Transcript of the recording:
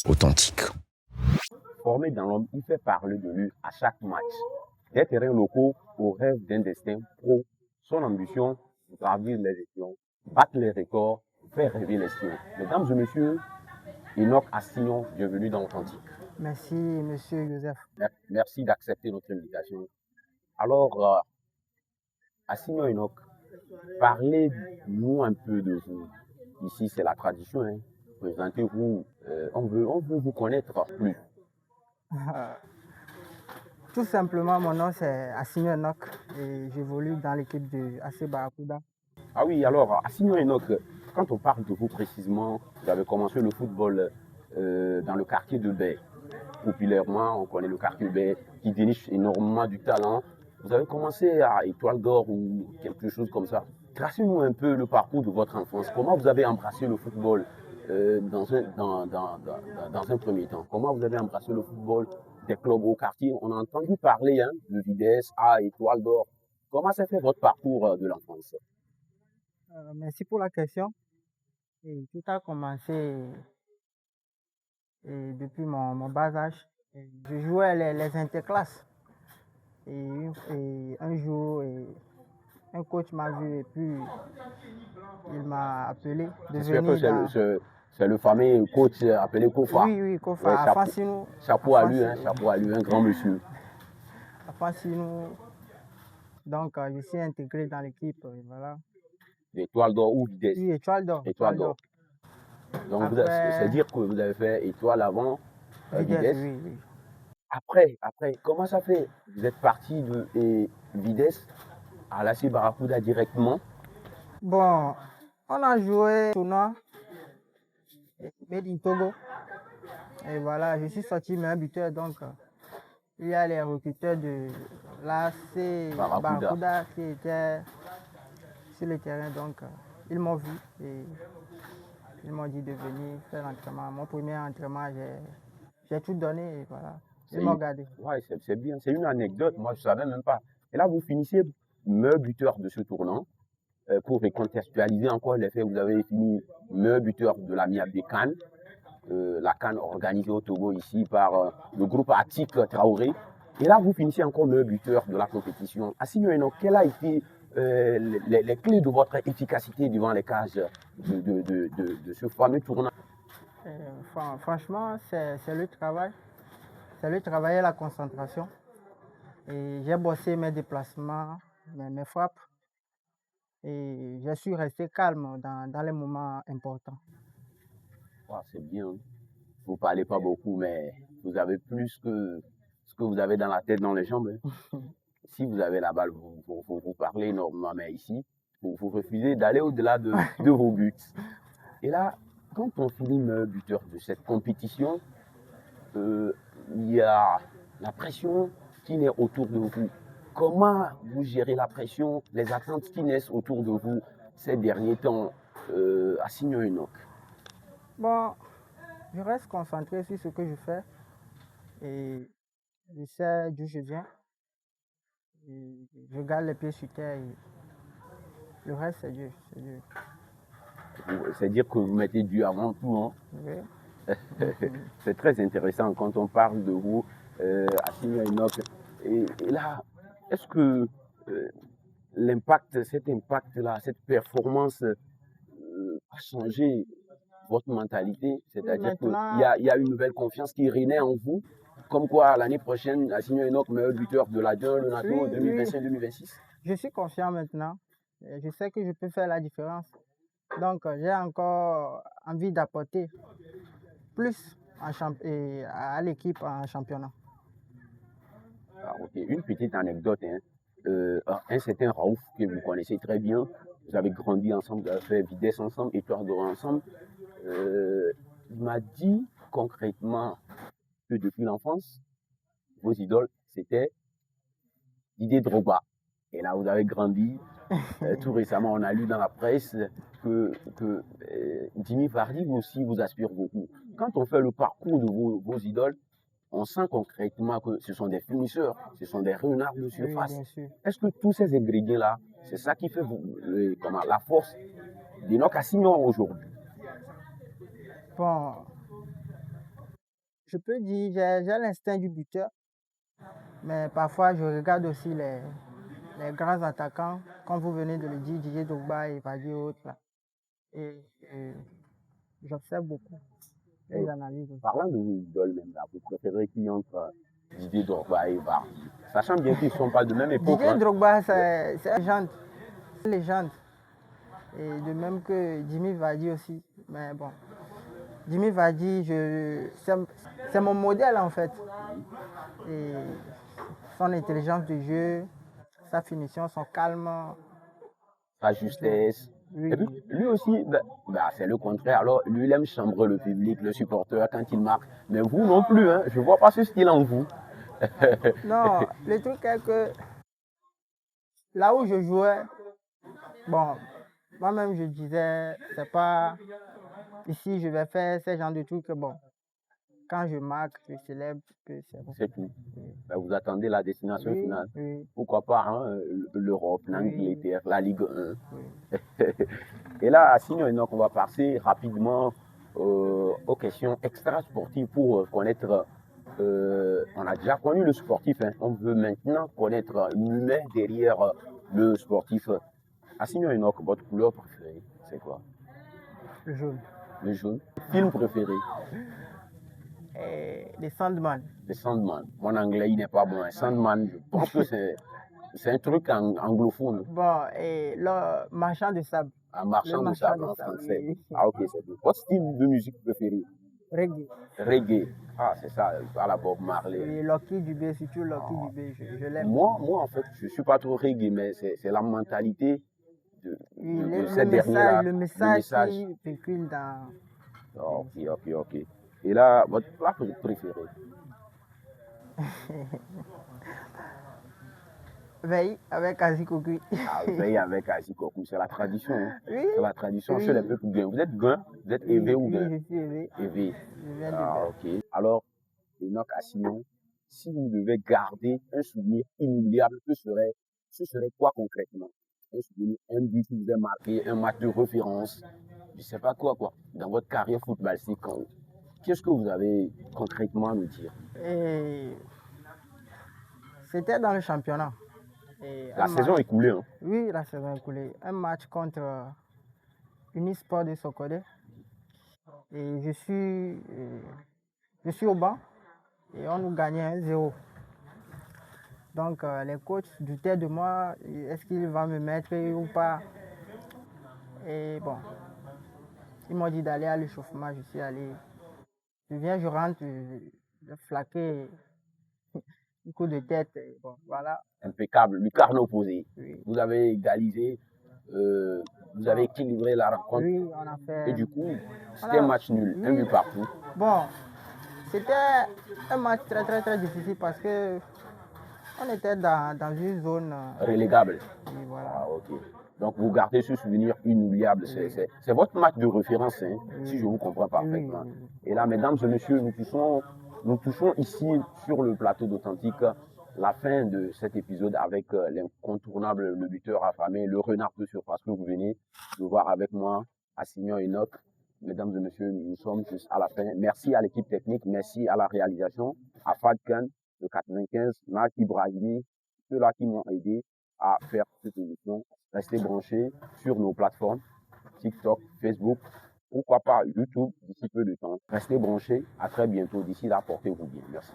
authentique. Formé dans l'homme, il fait parler de lui à chaque match. Des terrains locaux au rêve d'un destin pro. Son ambition, gravir les échelons, battre les records, faire rêver les siens. Mesdames et messieurs, Enoch Assignon, bienvenue dans Authentique. Merci, monsieur Joseph. Merci d'accepter notre invitation. Alors, Assignon Enoch, parlez-nous un peu de vous. Ici, c'est la tradition. Présentez-vous. On veut vous connaître plus. Tout simplement, mon nom c'est Assignon Enoch et j'évolue dans l'équipe de AC Barracuda. Ah oui, alors, Assignon Enoch, quand on parle de vous précisément, vous avez commencé le football dans le quartier de Baie. Populairement, on connaît le quartier de Baie qui déniche énormément du talent. Vous avez commencé à Étoile d'Or ou quelque chose comme ça. Tracez-nous un peu le parcours de votre enfance. Comment vous avez embrassé le football dans un premier temps? Comment vous avez embrassé le football des clubs au quartier? On a entendu parler de Vitesse à Étoile d'Or. Comment s'est fait votre parcours de l'enfance? Merci pour la question. Et tout a commencé depuis mon bas âge. Je jouais les interclasses. Et un jour, un coach m'a vu et puis il m'a appelé de venir dans... C'est le fameux coach appelé Kofa. Oui, Kofa. Ouais, chapeau à lui, un grand monsieur. Afansinu. Donc, je suis intégré dans l'équipe, voilà. Étoile d'Or ou Vitesse? Oui, Étoile d'Or. Donc, c'est-à-dire que vous avez fait Étoile avant Vitesse. Oui. Après, comment ça fait? Vous êtes parti de Vitesse à l'AC Barracuda directement? Bon, on a joué tournoi Made in Togo. Et voilà, je suis sorti meilleur buteur. Donc, il y a les recruteurs de l'AC Barracuda qui étaient sur le terrain. Donc, ils m'ont vu et ils m'ont dit de venir faire l'entraînement. Mon premier entraînement, j'ai tout donné et voilà. Ils m'ont gardé. Ouais, c'est bien. C'est une anecdote. Moi, je ne savais même pas. Et là, vous finissez meilleur buteur de ce tournant. Pour recontextualiser encore les faits, vous avez fini meilleur buteur de la MIAB des Cannes. La Cannes organisée au Togo ici par le groupe Atik Traoré. Et là, vous finissez encore meilleur buteur de la compétition. Assignon Enoch, quelles ont été les clés de votre efficacité devant les cages de ce fameux tournant? Franchement, c'est le travail. C'est le travail et la concentration. Et j'ai bossé mes déplacements, mes frappes. Et je suis resté calme dans les moments importants. Ouais, c'est bien. Vous ne parlez pas beaucoup, mais vous avez plus que ce que vous avez dans la tête, dans les jambes. Si vous avez la balle, vous parlez énormément, mais ici, vous refusez d'aller au-delà de vos buts. Et là, quand on finit meilleur buteur de cette compétition, il y a la pression qui naît autour de vous. Comment vous gérez la pression, les attentes qui naissent autour de vous ces derniers temps, Assignon Enoch? Bon, je reste concentré sur ce que je fais et je sais d'où je viens. Et je garde les pieds sur terre et le reste, c'est Dieu. C'est-à-dire que vous mettez Dieu avant tout, hein? Oui. C'est très intéressant quand on parle de vous, Assignon Enoch. Et là, est-ce que cet impact-là, cette performance a changé votre mentalité? C'est-à-dire qu'il y a une nouvelle confiance qui renaît en vous? Comme quoi, l'année prochaine, Assignon Enoch, meilleur buteur de la DER, le NATO 2025-2026? Je suis confiant maintenant. Je sais que je peux faire la différence. Donc, j'ai encore envie d'apporter plus à l'équipe en championnat. Ah, ok. Une petite anecdote. Un certain Raouf, que vous connaissez très bien, vous avez grandi ensemble, vous avez fait Vitesse ensemble, Étoile d'Or ensemble. Il m'a dit concrètement que depuis l'enfance, vos idoles, c'était Didier Drogba. Et là, vous avez grandi. Tout récemment, on a lu dans la presse que Jimmy Vardy aussi vous aspire beaucoup. Quand on fait le parcours de vos idoles, on sent concrètement que ce sont des finisseurs, ce sont des renards de surface. Oui, est-ce que tous ces ingrédients-là, c'est ça qui fait la force d'Enoch Assignon aujourd'hui? Bon, je peux dire, j'ai l'instinct du buteur, mais parfois je regarde aussi les grands attaquants, comme vous venez de le dire, Didier Drogba et Vardy et autres, là. Et j'observe beaucoup et Et j'analyse aussi. parlant de vos idoles même là, vous préférez qui entre Didier Drogba et Vardy? Sachant bien qu'ils ne sont pas de même époque, Didier hein. Drogba, c'est une légende. Et de même que Jimmy Vardy aussi. Mais bon, Jimmy Vardy, c'est mon modèle en fait. Et son intelligence de jeu, sa finition, son calme. Sa justesse. Oui, Et puis, lui aussi, c'est le contraire. Alors, lui, il aime chambrer le public, le supporter quand il marque. Mais vous non plus, hein. Je ne vois pas ce style en vous. non, le truc est que là où je jouais, bon, moi-même je disais, c'est pas ici je vais faire ce genre de trucs. Bon, quand je marque, je célèbre, que c'est bon. C'est tout. Oui, Vous attendez la destination oui, finale. oui, Pourquoi pas hein, l'Europe, oui, l'Angleterre, la Ligue 1. oui. Et là, sinon, on va passer rapidement aux questions extra-sportives pour connaître. On a déjà connu le sportif, hein. On veut maintenant connaître l'humain derrière le sportif. Assignon Enoch, votre couleur préférée, c'est quoi? Le jaune. Le jaune. Film préféré? Et les Sandman. Le Sandman. Mon anglais, il n'est pas bon. Sandman, je pense que c'est un truc anglophone. Bon, et le marchand de sable. Un Le marchand de marchand sable de en sable, français. oui. Ah, ok, c'est bon. Votre style de musique préféré? Reggae. Reggae. Ah, c'est ça, à la Bob Marley. Et Lucky Dubé, surtout Lucky Dubé, je l'aime. Moi, en fait, je ne suis pas trop reggae, mais c'est la mentalité Oui, de cette dernière-là. le message qui véhicule dans. Ok. Et là, votre plat préféré? Veille avec Azikoku. Ah, veille avec Azikoku, c'est la tradition. Hein. Oui. C'est la tradition Oui. chez les peuples gains. Vous êtes gain? Vous êtes Oui, éveillé ou oui, gain? je suis éveillé. Éveillé. Je viens de Ah, Gain. ok. Alors, Enoch Assignon, si vous devez garder un souvenir inoubliable, ce serait quoi concrètement? Un souvenir, un but qui vous a marqué, un match de référence, je ne sais pas quoi, dans votre carrière footballistique. Qu'est-ce que vous avez concrètement à nous dire? Et c'était dans le championnat. Et La saison est écoulée, hein? Oui, la saison est écoulée. Un match contre Unisport de Sokodé. Et je suis au banc et on nous gagnait 1-0. Donc les coachs doutaient de moi, est-ce qu'il va me mettre ou pas. Et bon, ils m'ont dit d'aller à l'échauffement, je suis allé. Je viens, je rentre, je flaqué un coup de tête, et bon, voilà. Impeccable, lucarne opposé. Oui. Vous avez égalisé, vous avez équilibré la rencontre. Oui, on a fait. Et du coup, c'était un match nul, oui. un but partout. Bon, c'était un match très très très difficile parce que on était dans une zone relégable. Et voilà. Ah, ok. Donc vous gardez ce souvenir inoubliable. C'est votre match de référence, hein, si je vous comprends parfaitement. Et là, mesdames et messieurs, nous touchons ici sur le plateau d'Authentique la fin de cet épisode avec l'incontournable, le buteur affamé, le renard de surface que vous venez de voir avec moi, Assignon Enoch. Mesdames et messieurs, nous sommes juste à la fin. Merci à l'équipe technique, merci à la réalisation, à Fadkan, le 95, Naki Brahimi, ceux-là qui m'ont aidé à faire cette émission. Restez branchés sur nos plateformes, TikTok, Facebook, pourquoi pas YouTube d'ici peu de temps. Restez branchés, à très bientôt. D'ici là, portez-vous bien. Merci.